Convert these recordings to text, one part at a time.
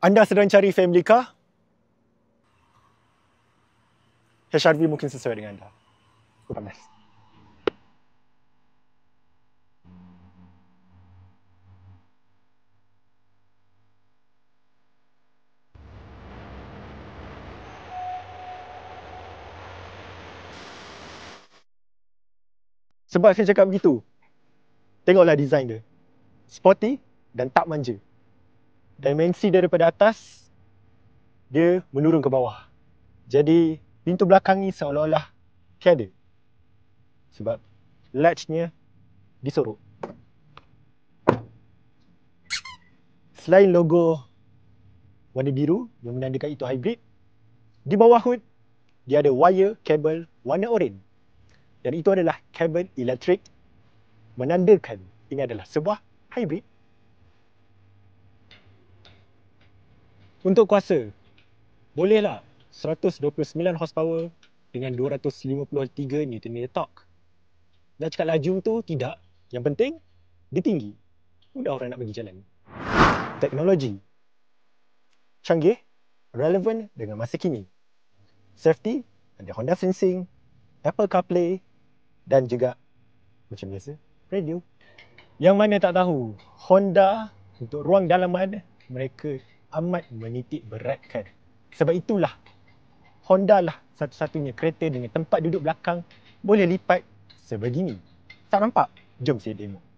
Anda sedang cari family car? HRV mungkin sesuai dengan anda. Aku panas. Sebab saya cakap begitu, tengoklah design dia. Sporty dan tak manja. Dimensi daripada atas, dia menurun ke bawah. Jadi, pintu belakang ni seolah-olah tiada. Sebab latchnya disorok. Selain logo warna biru yang menandakan itu hybrid, di bawah hood, dia ada wire kabel warna oranye. Dan itu adalah kabel elektrik menandakan ini adalah sebuah hybrid. Untuk kuasa, bolehlah 129 horsepower dengan 253 Nm torque. Nak cakap laju tu tidak. Yang penting, dia tinggi. Mudah orang nak pergi jalan. Teknologi canggih, relevan dengan masa kini. Safety, ada Honda Sensing, Apple CarPlay dan juga macam biasa, radio. Yang mana tak tahu, Honda untuk ruang dalaman mereka amat menitik beratkan. Sebab itulah Honda lah satu-satunya kereta dengan tempat duduk belakang boleh lipat sebegini. Tak nampak? Jom saya demo.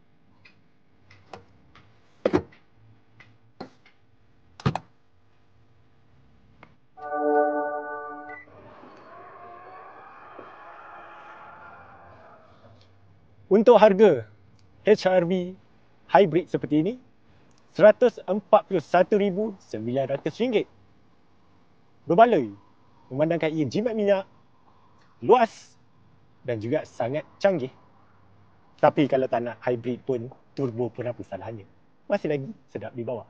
Untuk harga HRV hybrid seperti ini, RM141,900. Berbaloi memandangkan ia jimat minyak, luas dan juga sangat canggih. Tapi kalau tak nak hybrid pun, turbo pun apa salahnya. Masih lagi sedap di bawah.